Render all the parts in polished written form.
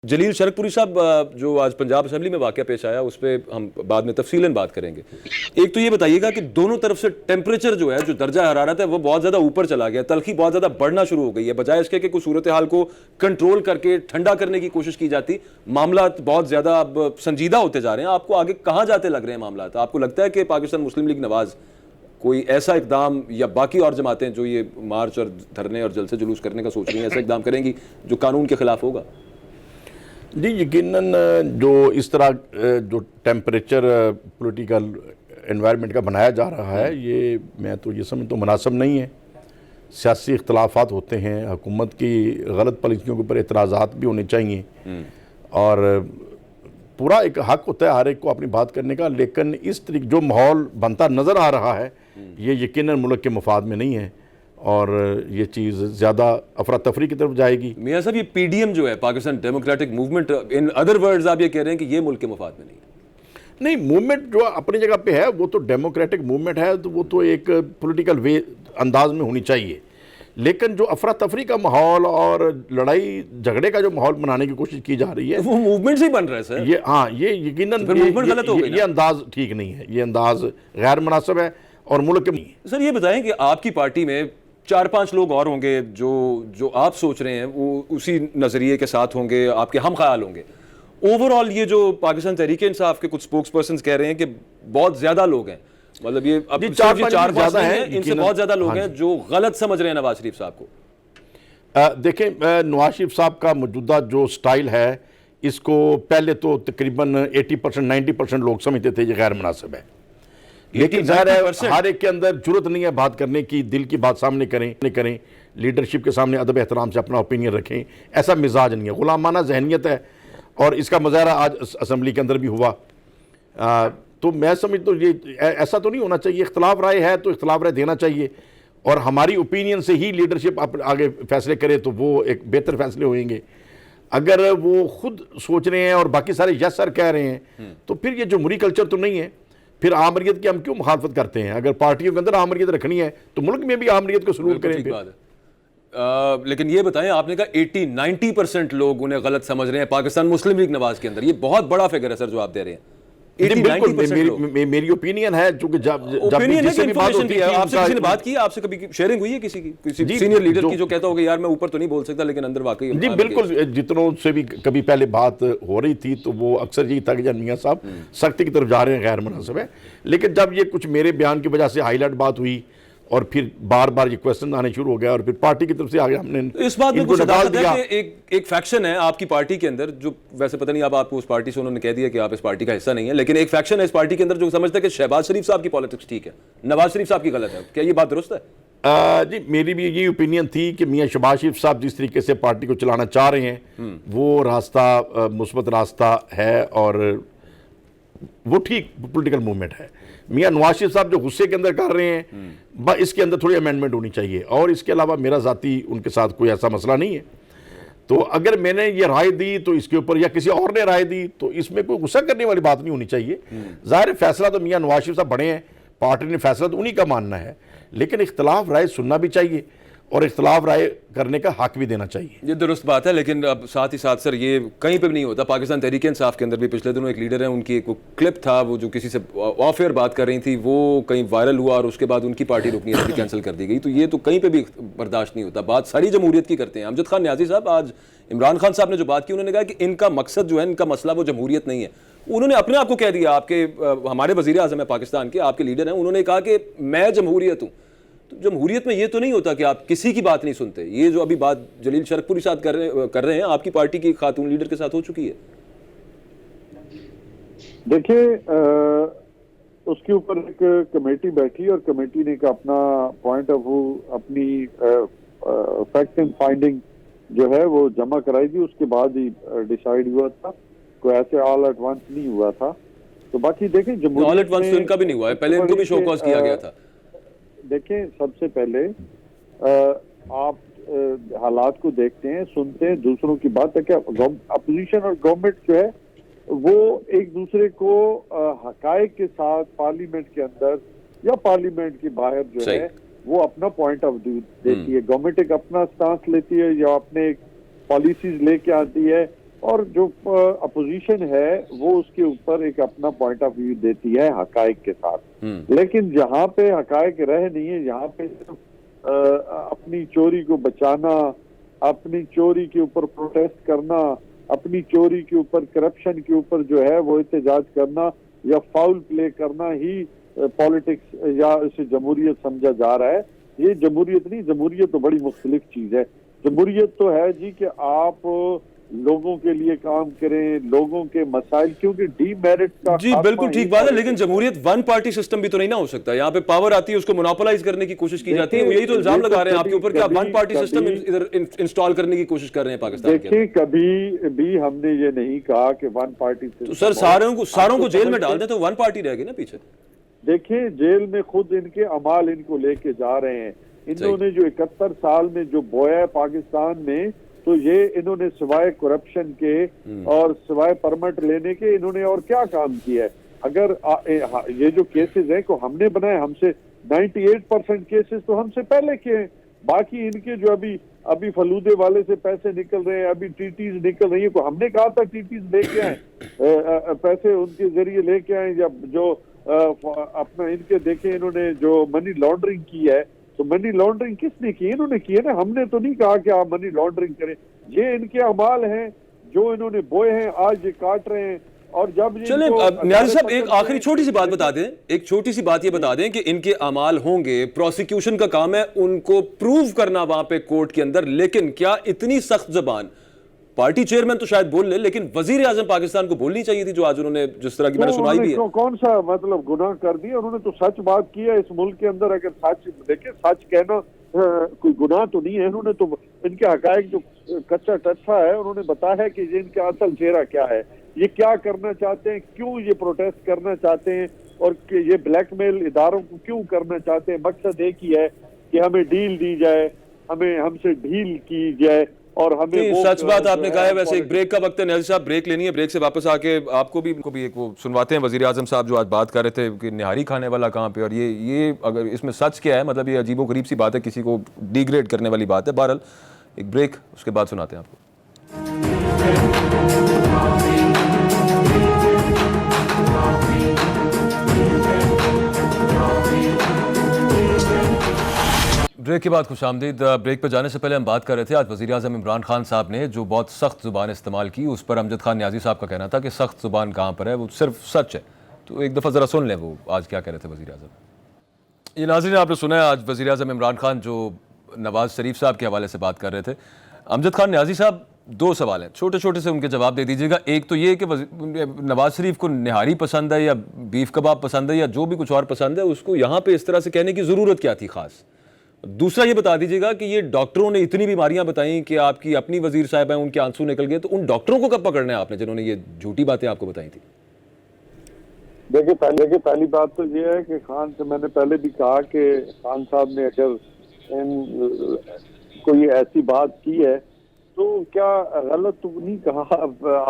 जलील शरकपुरी साहब, जो आज पंजाब असेंबली में वाकया पेश आया उस पर हम बाद में तफसीलन बात करेंगे। एक तो ये बताइएगा कि दोनों तरफ से टेम्परेचर जो है, जो दर्जा हरारत है, वो बहुत ज़्यादा ऊपर चला गया, तलखी बहुत ज़्यादा बढ़ना शुरू हो गई है। बजाय इसके कि कुछ सूरत हाल को कंट्रोल करके ठंडा करने की कोशिश की जाती, मामला बहुत ज़्यादा अब संजीदा होते जा रहे हैं। आपको आगे कहाँ जाते लग रहे हैं मामला? आपको लगता है कि पाकिस्तान मुस्लिम लीग नवाज कोई ऐसा इकदाम, या बाकी और जमातें जो ये मार्च और धरने और जलसे जुलूस करने का सोच रही हैं, ऐसा इकदाम करेंगी जो कानून के खिलाफ होगा? जी, यकीनन जो इस तरह जो टेम्परेचर पॉलिटिकल एनवायरनमेंट का बनाया जा रहा है, ये मैं तो ये समझ तो मुनासिब नहीं है। सियासी इख्तलाफात होते हैं, हुकूमत की गलत पॉलिसियों के ऊपर एतराज़ात भी होने चाहिए और पूरा एक हक होता है हर एक को अपनी बात करने का, लेकिन इस तरीके जो माहौल बनता नज़र आ रहा है ये यकीनन मुल्क के मफाद में नहीं है और ये चीज़ ज़्यादा अफरा तफरी की तरफ जाएगी। मियां साहब, ये पीडीएम जो है, Pakistan democratic movement, in other words आप ये कह रहे हैं कि ये मुल्क के मफाद में नहीं है? नहीं, मूवमेंट जो अपनी जगह पे है वो तो डेमोक्रेटिक मूवमेंट है, तो वो तो एक पॉलिटिकल वे अंदाज में होनी चाहिए, लेकिन जो अफरा तफरी का माहौल और लड़ाई झगड़े का जो माहौल बनाने की कोशिश की जा रही है वो मूवमेंट से ही बन रहा है सर। ये हाँ, ये यकीनन ये अंदाज ठीक नहीं है, ये अंदाज गैर मुनासिब है और मुल्क के नहीं है। सर ये बताएं कि आपकी पार्टी में 4-5 लोग और होंगे जो आप सोच रहे हैं वो उसी नजरिए के साथ होंगे, आपके हम ख्याल होंगे। ओवरऑल ये जो पाकिस्तान तहरीक इंसाफ के कुछ स्पोक्स पर्सन कह रहे हैं कि बहुत ज्यादा लोग हैं, मतलब ये अब 4-5 हैं, इनसे बहुत ज्यादा लोग हैं जो गलत समझ रहे हैं नवाज शरीफ साहब को। देखें, नवाज शरीफ साहब का मौजूदा जो स्टाइल है, इसको पहले तो तकरीबन 80% 90% लोग समझते थे ये गैर मुनासिब है, लेकिन ज़ाहिर है हर एक के अंदर जरूरत नहीं है बात करने की, दिल की बात सामने करें, लीडरशिप के सामने अदब एहतराम से अपना ओपिनियन रखें। ऐसा मिजाज नहीं है, गुलामाना जहनीत है और इसका मुजाहरा आज असेंबली के अंदर भी हुआ। तो मैं समझता हूँ ये ऐसा तो नहीं होना चाहिए। इख्तलाफ राय है तो इख्तलाफ राय देना चाहिए और हमारी ओपिनियन से ही लीडरशिप आगे फैसले करे तो वो एक बेहतर फैसले होंगे। अगर वो खुद सोच रहे हैं और बाकी सारे यस सर कह रहे हैं तो फिर ये जमहूरी कल्चर तो नहीं है। फिर आमरीत की हम क्यों मुखालफत करते हैं? अगर पार्टियों के अंदर आमरीत रखनी है तो मुल्क में भी आमरीत को सलूक करें। लेकिन ये बताएं, आपने कहा 80-90% लोग उन्हें गलत समझ रहे हैं पाकिस्तान मुस्लिम लीग नवाज के अंदर, ये बहुत बड़ा फिगर है सर जो आप दे रहे हैं। मेरी ओपिनियन है, जो कि जब किसी ने बात की, आपसे कभी शेयरिंग हुई है किसी सीनियर लीडर की जो कहता होगा यार मैं ऊपर तो नहीं बोल सकता लेकिन अंदर वाकई? जी बिल्कुल, जितनों से भी कभी पहले बात हो रही थी तो वो अक्सर यही था कि मियां साहब सख्ती की तरफ जा रहे हैं, गैर मुनासिब है। लेकिन जब ये कुछ मेरे बयान की वजह से हाईलाइट बात हुई और फिर बार बार ये क्वेश्चन आने शुरू हो गया और फिर पार्टी की तरफ से आगे हमने इस बात में कुछ डाल दिया कि एक फैक्शन है आपकी पार्टी के अंदर, जो वैसे पता नहीं अब आपको उस पार्टी से उन्होंने कह दिया कि आप इस पार्टी का हिस्सा नहीं है, लेकिन एक फैक्शन है इस पार्टी के अंदर जो समझता है कि शहबाज शरीफ साहब की पॉलिटिक्स ठीक है, नवाज शरीफ साहब की गलत है। क्या ये बात दुरुस्त है? जी, मेरी भी यही ओपिनियन थी कि मियां शहबाज शरीफ साहब जिस तरीके से पार्टी को चलाना चाह रहे हैं वो रास्ता मुस्बत रास्ता है और वो ठीक पॉलिटिकल मूवमेंट है। मियां नवाज शरीफ साहब जो गुस्से के अंदर कर रहे हैं, इसके अंदर थोड़ी अमेंडमेंट होनी चाहिए और इसके अलावा मेरा ज़ाती उनके साथ कोई ऐसा मसला नहीं है। तो अगर मैंने ये राय दी तो इसके ऊपर या किसी और ने राय दी तो इसमें कोई गुस्सा करने वाली बात नहीं होनी चाहिए। ज़ाहिर फैसला तो मियां नवाज शरीफ साहब बड़े हैं, पार्टी ने फैसला तो उन्हीं का मानना है, लेकिन इख्तलाफ राय सुनना भी चाहिए और इख्तलाफ राय करने का हक भी देना चाहिए। ये दुरुस्त बात है, लेकिन अब साथ ही साथ सर ये कहीं पे भी नहीं होता। पाकिस्तान तहरीक इंसाफ के अंदर भी पिछले दिनों एक लीडर है, उनकी एक क्लिप था वो जो किसी से ऑफ एयर बात कर रही थी, वो कहीं वायरल हुआ और उसके बाद उनकी पार्टी रुकनीत भी कैंसिल कर दी गई। तो ये तो कहीं पर भी बर्दाश्त नहीं होता। बात सारी जमहूरियत की करते हैं। अमजद खान न्याजी साहब, आज इमरान खान साहब ने जो बात की, उन्होंने कहा कि इनका मकसद जो है, इनका मसला वो जमहूरियत नहीं है। उन्होंने अपने आप को कह दिया, आपके हमारे वज़ीर आज़म है पाकिस्तान के, आपके लीडर हैं, उन्होंने कहा कि मैं जमहूरियत हूँ। तो जमहूरियत में ये तो नहीं होता कि आप किसी की बात नहीं सुनते। ये जो अभी बात जलील शरकपुरी साहब कर रहे हैं, आपकी पार्टी की खातून लीडर के साथ हो चुकी है। देखिए, उसके ऊपर एक कमेटी बैठी और कमेटी ने अपना पॉइंट ऑफ व्यू, अपनी फैक्ट एंड फाइंडिंग जो है वो जमा कराई थी। उसके बाद ही डिसाइड हुआ था, कोई ऐसे ऑल एट वंस नहीं हुआ था। तो बाकी देखें, जमहूरियत ऑल एट वंस तो इनका भी नहीं हुआ है, पहले इनको भी शो कॉज किया गया था। देखें, सबसे पहले आप हालात को देखते हैं, सुनते हैं दूसरों की बात है। क्या अपोजिशन और गवर्नमेंट जो है वो एक दूसरे को हकायक के साथ पार्लियामेंट के अंदर या पार्लियामेंट के बाहर जो है वो अपना पॉइंट ऑफ व्यू देती है। गवर्नमेंट एक अपना स्टांस लेती है या अपने एक पॉलिसीज लेके आती है और जो अपोजिशन है वो उसके ऊपर एक अपना पॉइंट ऑफ व्यू देती है हकायक के साथ। लेकिन जहाँ पे हकायक रह नहीं है, यहाँ पे सिर्फ अपनी चोरी को बचाना, अपनी चोरी के ऊपर प्रोटेस्ट करना, अपनी चोरी के ऊपर करप्शन के ऊपर जो है वो एहतजाज करना या फाउल प्ले करना ही पॉलिटिक्स या इसे जमहूरियत समझा जा रहा है। ये जमहूरियत नहीं, जमहूरियत तो बड़ी मुख्तलिफ चीज है। जमहूरियत तो है जी कि आप लोगों के लिए काम करें, लोगों के मसाइल, क्योंकि डीमेरिट का जी बिल्कुल ठीक बात है, लेकिन जमहूरियत वन पार्टी सिस्टम भी तो नहीं ना हो सकता। यहाँ पे पावर आती है, उसको मोनोपोलाइज करने की कोशिश की जाती है। यही तो इल्जाम लगा रहे हैं आपके ऊपर कि आप वन पार्टी सिस्टम इधर इंस्टॉल करने की कोशिश कर रहे हैं पाकिस्तान के। देखिए, कभी भी हमने ये नहीं कहा कि वन पार्टी तो सर सारों को जेल में डाल दें तो वन पार्टी रहेगी ना पीछे। देखिए, जेल में खुद इनके अमाल इनको लेके जा रहे हैं। इन्होंने जो 71 साल में जो बोया है पाकिस्तान में, तो ये इन्होंने सिवाय करप्शन के और सिवाय परमिट लेने के इन्होंने और क्या काम किया है। अगर ये जो केसेस हैं को हमने बनाए, हमसे 98% केसेस तो हमसे पहले के हैं। बाकी इनके जो अभी फलूदे वाले से पैसे निकल रहे हैं, अभी टीटीज निकल रही है, को हमने कहा था टीटीज लेके आए, पैसे उनके जरिए लेके आए। जब जो अपना इनके देखे इन्होंने जो मनी लॉन्ड्रिंग की है, तो मनी लॉन्ड्रिंग किसने की? इन्होंने की है ना। हमने तो नहीं कहा कि आप मनी लॉन्ड्रिंग करें। ये इनके अमाल हैं जो इन्होंने बोए हैं, आज ये काट रहे हैं। और जब चले न्याजी साहब एक आखिरी छोटी सी बात बता दें, एक छोटी सी बात ये बता दें कि इनके अमाल होंगे, प्रोसिक्यूशन का काम है उनको प्रूव करना वहां पे कोर्ट के अंदर, लेकिन क्या इतनी सख्त जबान पार्टी चेयरमैन तो शायद बोल ले, लेकिन वजीर आजम पाकिस्तान को बोलनी चाहिए थी, जो आज उन्होंने जिस तरह की मैंने सुनाई भी है। कौन सा मतलब गुनाह कर दिया उन्होंने? तो सच बात की है। इस मुल्क के अंदर अगर सच देखे, सच कहना कोई गुनाह तो नहीं है। उन्होंने तो इनके हकायक जो कच्चा टट्टा है उन्होंने बताया है कि ये इनका असल चेहरा क्या है, ये क्या करना चाहते हैं, क्यों ये प्रोटेस्ट करना चाहते हैं और ये ब्लैकमेल इदारों को क्यों करना चाहते हैं। मकसद एक ही है कि हमें डील दी जाए, हमें हमसे डील की जाए और हमें सच बात आपने कहा है। वैसे एक ब्रेक का वक्त है न्याजी साहब, ब्रेक लेनी है। ब्रेक से वापस आके आपको भी एक वो सुनवाते हैं वजीर आजम साहब जो आज बात कर रहे थे कि निहारी खाने वाला कहाँ पे, और ये अगर इसमें सच क्या है, मतलब ये अजीबो गरीब सी बात है, किसी को डिग्रेड करने वाली बात है। बहरहाल एक ब्रेक, उसके बाद सुनाते हैं आपको। ब्रेक के बाद खुशामदीद। ब्रेक पर जाने से पहले हम बात कर रहे थे, आज वज़ीर आज़म इमरान खान साहब ने जो बहुत सख्त ज़ुबान इस्तेमाल की, उस पर अमजद खान न्याजी साहब का कहना था कि सख्त ज़ुबान कहाँ पर है, वो सिर्फ सच है। तो एक दफ़ा ज़रा सुन लें वो आज क्या कह रहे थे वज़ीर आज़म। ये नाज़रीन आपने सुना है, आज वज़ीर आज़म इमरान खान जो नवाज़ शरीफ साहब के हवाले से बात कर रहे थे। अमजद खान न्याजी साहब, दो सवाल हैं, छोटे छोटे से उनके जवाब दे दीजिएगा। एक तो ये कि नवाज़ शरीफ को निहारी पसंद है या बीफ कबाब पसंद है या जो भी कुछ और पसंद है, उसको यहाँ पर इस तरह से कहने की ज़रूरत क्या थी ख़ास? दूसरा ये बता दीजिएगा कि ये डॉक्टरों ने इतनी बीमारियां बताई कि आपकी अपनी वजीर साहब हैं, उनके आंसू निकल गए, तो उन डॉक्टरों को कब पकड़ना है आपने जिन्होंने ये झूठी बातें आपको बताई थी? देखिए, पहली बात तो ये है कि खान से मैंने पहले भी कहा कि खान साहब ने अगर कोई ऐसी बात की है तो क्या गलत तो नहीं कहा।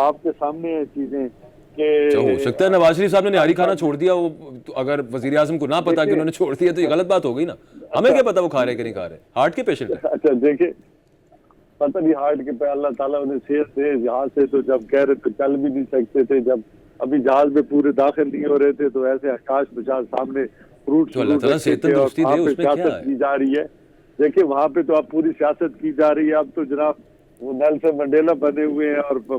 आपके सामने है चीजें कि हो सकता है नवाज शरीफ साहब ने निहारी खाना छोड़ दिया, वो तो अगर वजीर आजम को ना पता कि उन्होंने छोड़ दिया तो ये गलत बात हो गई ना। हमें क्या पता वो खा रहे कि नहीं खा रहे, हार्ट के पेशेंट है। अच्छा देखिए, पता नहीं हार्ट के पे अल्लाह ताला उन्हें सेहत दे। यहाँ से तो जब कह रहे तो चल भी नहीं सकते थे, जब अभी जहाज में पूरे दाखिल नहीं हो रहे थे तो ऐसे आकाश बचार सामने फ्रूट की जा रही है। देखिए वहाँ पे तो अब पूरी सियासत की जा रही है। अब तो जनाब वो नेल्सन मंडेला बने हुए हैं और